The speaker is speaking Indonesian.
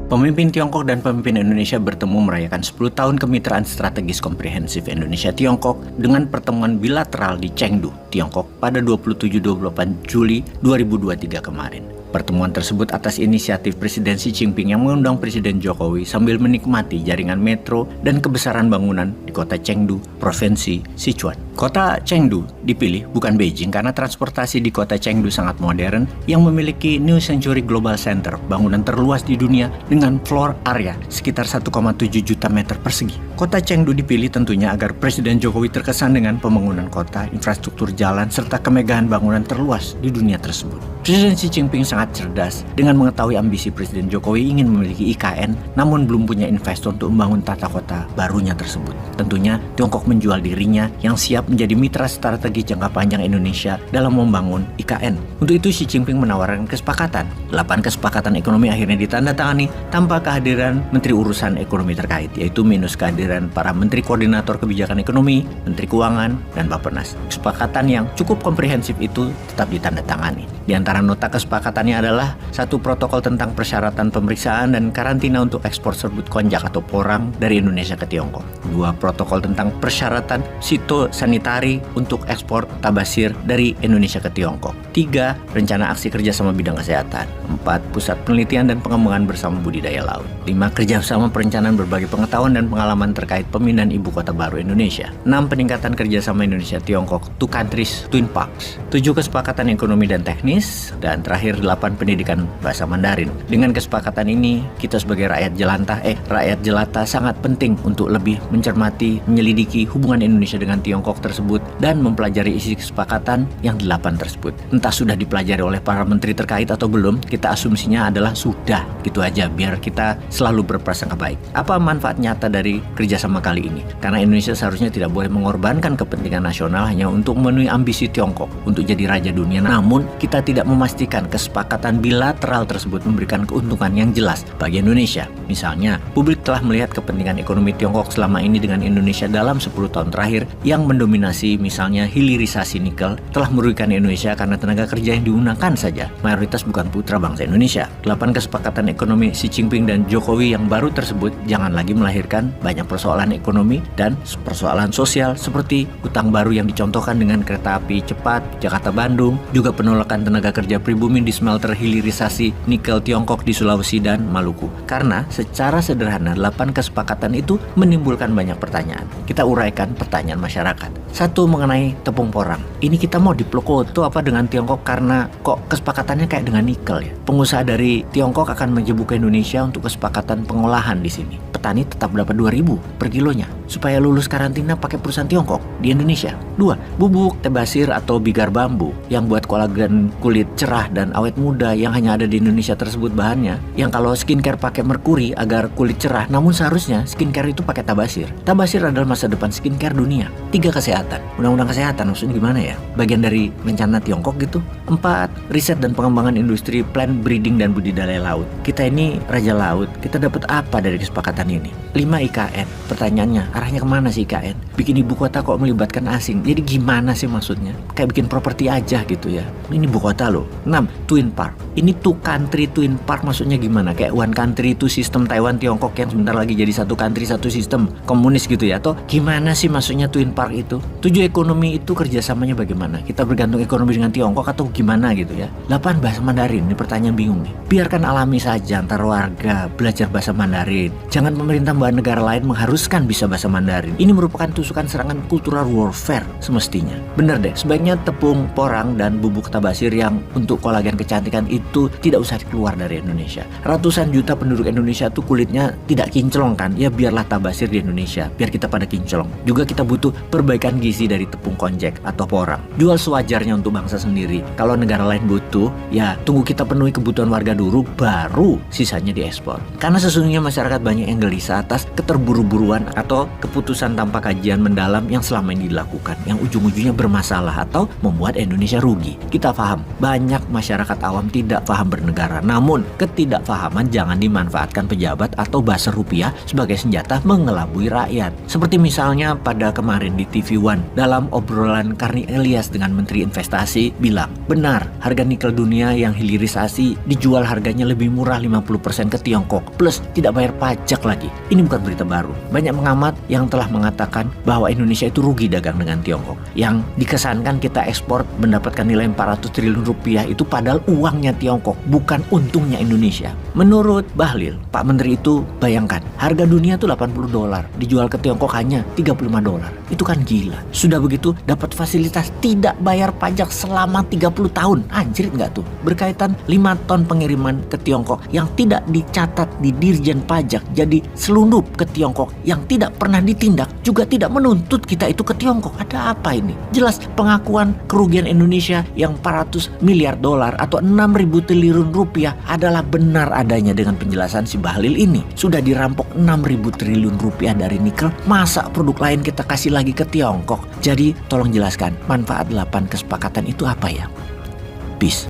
Pemimpin Tiongkok dan pemimpin Indonesia bertemu merayakan 10 tahun kemitraan strategis komprehensif Indonesia-Tiongkok dengan pertemuan bilateral di Chengdu, Tiongkok pada 27-28 Juli 2023 kemarin. Pertemuan tersebut atas inisiatif Presiden Xi Jinping yang mengundang Presiden Jokowi sambil menikmati jaringan metro dan kebesaran bangunan di kota Chengdu, Provinsi Sichuan. Kota Chengdu dipilih bukan Beijing karena transportasi di kota Chengdu sangat modern yang memiliki New Century Global Center, bangunan terluas di dunia dengan floor area sekitar 1,7 juta meter persegi. Kota Chengdu dipilih tentunya agar Presiden Jokowi terkesan dengan pembangunan kota, infrastruktur jalan, serta kemegahan bangunan terluas di dunia tersebut. Presiden Xi Jinping sangat cerdas dengan mengetahui ambisi Presiden Jokowi ingin memiliki IKN namun belum punya investor untuk membangun tata kota barunya tersebut. Tentunya Tiongkok menjual dirinya yang siap menjadi mitra strategi jangka panjang Indonesia dalam membangun IKN. Untuk itu Xi Jinping menawarkan kesepakatan. 8 kesepakatan ekonomi akhirnya ditandatangani tanpa kehadiran Menteri Urusan Ekonomi terkait, yaitu minus kehadiran para Menteri Koordinator Kebijakan Ekonomi, Menteri Keuangan, dan Bappenas. Kesepakatan yang cukup komprehensif itu tetap ditandatangani. Di antara nota kesepakatannya adalah satu protokol tentang persyaratan pemeriksaan dan karantina untuk ekspor serbuk konjak atau porang dari Indonesia ke Tiongkok. 2 protokol tentang persyaratan fitosanitari untuk ekspor tabasir dari Indonesia ke Tiongkok. 3 rencana aksi kerjasama bidang kesehatan. 4 pusat penelitian dan pengembangan bersama budidaya laut. 5 kerjasama perencanaan berbagai pengetahuan dan pengalaman terkait pemindahan ibu kota baru Indonesia. 6 peningkatan kerjasama Indonesia-Tiongkok, 2 countries, Twin Parks. 7 kesepakatan ekonomi dan teknis. Dan terakhir 8 pendidikan bahasa Mandarin. Dengan kesepakatan ini, kita sebagai rakyat jelata sangat penting untuk lebih mencermati, menyelidiki hubungan Indonesia dengan Tiongkok tersebut dan mempelajari isi kesepakatan yang 8 tersebut. Entah sudah dipelajari oleh para menteri terkait atau belum, kita asumsinya adalah sudah. Gitu aja, biar kita selalu berprasangka baik. Apa manfaat nyata dari kerjasama kali ini? Karena Indonesia seharusnya tidak boleh mengorbankan kepentingan nasional hanya untuk memenuhi ambisi Tiongkok untuk jadi raja dunia. Namun, kita tidak memastikan kesepakatan bilateral tersebut memberikan keuntungan yang jelas bagi Indonesia. Misalnya, publik telah melihat kepentingan ekonomi Tiongkok selama ini dengan Indonesia dalam 10 tahun terakhir yang mendominasi misalnya hilirisasi nikel telah merugikan Indonesia karena tenaga kerja yang digunakan saja mayoritas bukan putra bangsa Indonesia. 8 kesepakatan ekonomi Xi Jinping dan Jokowi yang baru tersebut jangan lagi melahirkan banyak persoalan ekonomi dan persoalan sosial seperti utang baru yang dicontohkan dengan kereta api cepat Jakarta-Bandung, juga penolakan tenaga kerja pribumi di smelter hilirisasi nikel Tiongkok di Sulawesi dan Maluku. Karena secara sederhana 8 kesepakatan itu menimbulkan banyak pertanyaan. Kita uraikan pertanyaan masyarakat. 1 mengenai tepung porang. Ini kita mau diplokoto apa dengan Tiongkok karena kok kesepakatannya kayak dengan nikel ya. Pengusaha dari Tiongkok akan menjebuk ke Indonesia untuk kesepakatan pengolahan di sini. Petani tetap dapat 2.000 per kilonya supaya lulus karantina pakai perusahaan Tiongkok di Indonesia. 2. Bubuk tebasir atau bigar bambu yang buat kolagen kulit cerah dan awet muda yang hanya ada di Indonesia tersebut bahannya yang kalau skincare pakai merkuri agar kulit cerah, namun seharusnya skincare itu pakai tabasir. Tabasir adalah masa depan skincare dunia. 3 kesehatan. Undang-undang kesehatan maksudnya gimana ya? Bagian dari rencana Tiongkok gitu. 4 riset dan pengembangan industri plant breeding dan budidaya laut. Kita ini raja laut, kita dapat apa dari kesepakatan ini? 5 IKN. Pertanyaannya, arahnya kemana sih IKN? Bikin ibu kota kok melibatkan asing. Jadi gimana sih maksudnya? Kayak bikin properti aja gitu ya. Ini ibu kota loh. 6 Twin Park. Ini 2 country Twin Park maksudnya gimana? Kayak one country itu sistem Taiwan Tiongkok yang sebentar lagi jadi 1 country 1 sistem komunis gitu ya. Atau gimana sih maksudnya Twin Park itu? 7 ekonomi itu kerjasamanya bagaimana? Kita bergantung ekonomi dengan Tiongkok atau gimana gitu ya? 8 bahasa Mandarin. Ini pertanyaan bingung nih. Biarkan alami saja antar warga belajar bahasa Mandarin. Jangan pemerintah negara lain mengharuskan bisa bahasa Mandarin. Ini merupakan tusukan serangan cultural warfare semestinya. Bener deh, sebaiknya tepung porang dan bubuk tabasir yang untuk kolagen kecantikan itu tidak usah keluar dari Indonesia. Ratusan juta penduduk Indonesia tuh kulitnya tidak kinclong kan? Ya biarlah tabasir di Indonesia, biar kita pada kinclong. Juga kita butuh perbaikan gizi dari tepung konjak atau porang. Jual sewajarnya untuk bangsa sendiri. Kalau negara lain butuh, ya tunggu kita penuhi kebutuhan warga dulu, baru sisanya diekspor. Karena sesungguhnya masyarakat banyak yang gelisah atas keterburu-buruan atau keputusan tanpa kajian mendalam yang selama ini dilakukan, yang ujung-ujungnya bermasalah atau membuat Indonesia rugi. Kita paham banyak masyarakat awam tidak paham bernegara. Namun, ketidakpahaman jangan dimanfaatkan pejabat atau buzzer rupiah sebagai senjata mengelabui rakyat. Seperti misalnya pada kemarin di TV One, dalam obrolan Karni Elias dengan Menteri Investasi bilang, benar harga nikel dunia yang hilirisasi dijual harganya lebih murah 50% ke Tiongkok, plus tidak bayar pajak lagi. Ini bukan berita baru. Banyak pengamat yang telah mengatakan bahwa Indonesia itu rugi dagang dengan Tiongkok. Yang dikesankan kita ekspor mendapatkan nilai 400 triliun rupiah itu padahal uangnya Tiongkok, bukan untungnya Indonesia. Menurut Bahlil, Pak Menteri itu bayangkan, harga dunia itu $80, dijual ke Tiongkok hanya $35. Itu kan gila. Sudah begitu dapat fasilitas tidak bayar pajak selama 30 tahun. Anjir nggak tuh? Berkaitan 5 ton pengiriman ke Tiongkok yang tidak dicatat di Dirjen Pajak jadi selundup ke Tiongkok yang tidak pernah ditindak, juga tidak menuntut kita itu ke Tiongkok. Ada apa ini? Jelas pengakuan kerugian Indonesia yang $400 miliar atau 6.000 triliun rupiah adalah benar adanya dengan penjelasan si Bahlil ini. Sudah dirampok 6.000 triliun rupiah dari nikel, masa produk lain kita kasih lagi ke Tiongkok? Jadi tolong jelaskan manfaat 8 kesepakatan itu apa ya? Peace.